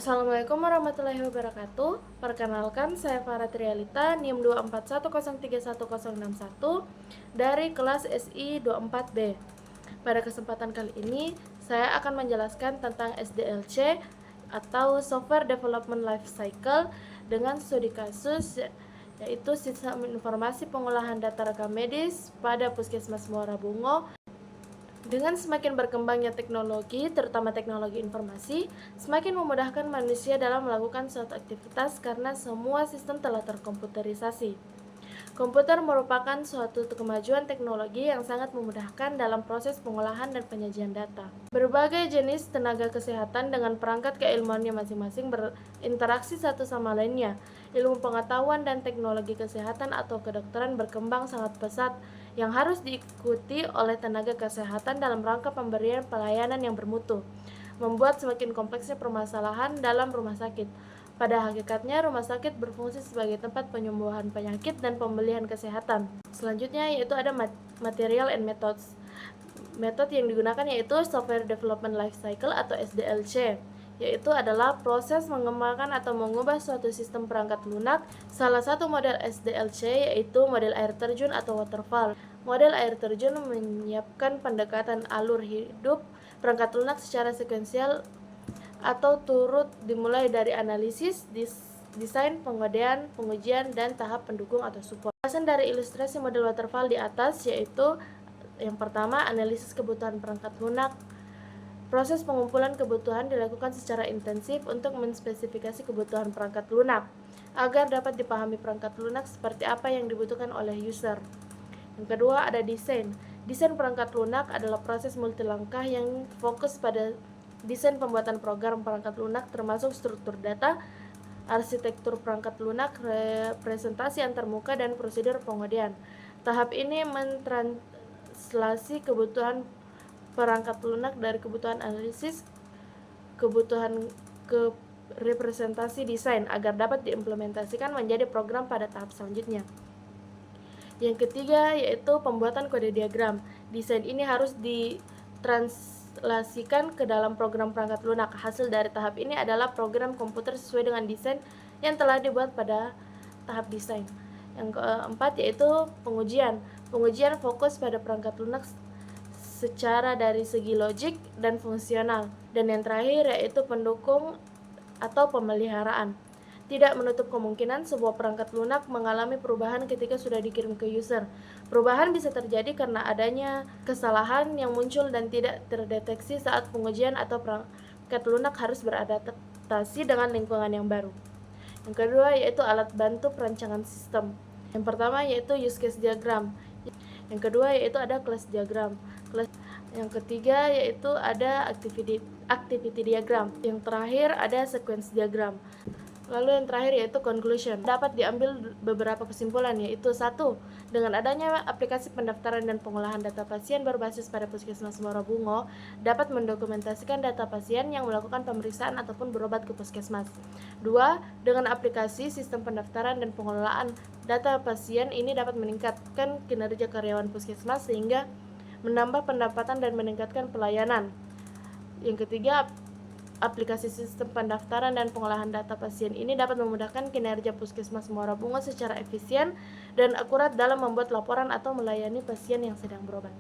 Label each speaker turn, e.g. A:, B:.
A: Assalamualaikum warahmatullahi wabarakatuh. Perkenalkan, saya Farah Trialita, NIM 241031061 dari kelas SI 24B. Pada kesempatan kali ini, saya akan menjelaskan tentang SDLC atau Software Development Life Cycle dengan studi kasus, yaitu Sistem Informasi Pengolahan Data Rekam Medis pada Puskesmas Muara Bungo. Dengan semakin berkembangnya teknologi, terutama teknologi informasi, semakin memudahkan manusia dalam melakukan suatu aktivitas karena semua sistem telah terkomputerisasi. Komputer merupakan suatu kemajuan teknologi yang sangat memudahkan dalam proses pengolahan dan penyajian data. Berbagai jenis tenaga kesehatan dengan perangkat keilmuannya masing-masing berinteraksi satu sama lainnya. Ilmu pengetahuan dan teknologi kesehatan atau kedokteran berkembang sangat pesat yang harus diikuti oleh tenaga kesehatan dalam rangka pemberian pelayanan yang bermutu, membuat semakin kompleksnya permasalahan dalam rumah sakit. Pada hakikatnya, rumah sakit berfungsi sebagai tempat penyembuhan penyakit dan pemulihan kesehatan. Selanjutnya yaitu ada Material and Methods. Metode yang digunakan yaitu Software Development Life Cycle atau SDLC, yaitu adalah proses mengembangkan atau mengubah suatu sistem perangkat lunak. Salah satu model SDLC yaitu model air terjun atau waterfall. Model air terjun menyiapkan pendekatan alur hidup perangkat lunak secara sekuensial atau turut dimulai dari analisis, desain, pengodean, pengujian, dan tahap pendukung atau support. Alasan dari ilustrasi model waterfall di atas yaitu yang pertama, analisis kebutuhan perangkat lunak. Proses pengumpulan kebutuhan dilakukan secara intensif untuk menspesifikasi kebutuhan perangkat lunak agar dapat dipahami perangkat lunak seperti apa yang dibutuhkan oleh user. Yang kedua, ada desain. Desain perangkat lunak adalah proses multilangkah yang fokus pada desain pembuatan program perangkat lunak termasuk struktur data, arsitektur perangkat lunak, representasi antarmuka, dan prosedur pengodean. Tahap ini mentranslasi kebutuhan perangkat lunak dari kebutuhan analisis, kebutuhan ke representasi desain agar dapat diimplementasikan menjadi program pada tahap selanjutnya. Yang ketiga yaitu pembuatan kode diagram. Desain ini harus ditranslasikan ke dalam program perangkat lunak. Hasil dari tahap ini adalah program komputer sesuai dengan desain yang telah dibuat pada tahap desain. Yang keempat yaitu pengujian. Pengujian fokus pada perangkat lunak secara dari segi logik dan fungsional. Dan yang terakhir yaitu pendukung atau pemeliharaan. Tidak menutup kemungkinan sebuah perangkat lunak mengalami perubahan ketika sudah dikirim ke user. Perubahan bisa terjadi karena adanya kesalahan yang muncul dan tidak terdeteksi saat pengujian atau perangkat lunak harus beradaptasi dengan lingkungan yang baru. Yang kedua yaitu alat bantu perancangan sistem. Yang pertama yaitu use case diagram. Yang kedua yaitu ada class diagram. Yang ketiga yaitu ada activity diagram. Yang terakhir ada sequence diagram. Lalu yang terakhir yaitu conclusion. Dapat diambil beberapa kesimpulan yaitu 1. Dengan adanya aplikasi pendaftaran dan pengolahan data pasien berbasis pada Puskesmas Muara Bungo dapat mendokumentasikan data pasien yang melakukan pemeriksaan ataupun berobat ke puskesmas. 2. Dengan aplikasi sistem pendaftaran dan pengelolaan data pasien ini dapat meningkatkan kinerja karyawan puskesmas sehingga menambah pendapatan dan meningkatkan pelayanan. Yang ketiga, aplikasi sistem pendaftaran dan pengolahan data pasien ini dapat memudahkan kinerja Puskesmas Muara Bungo secara efisien dan akurat dalam membuat laporan atau melayani pasien yang sedang berobat.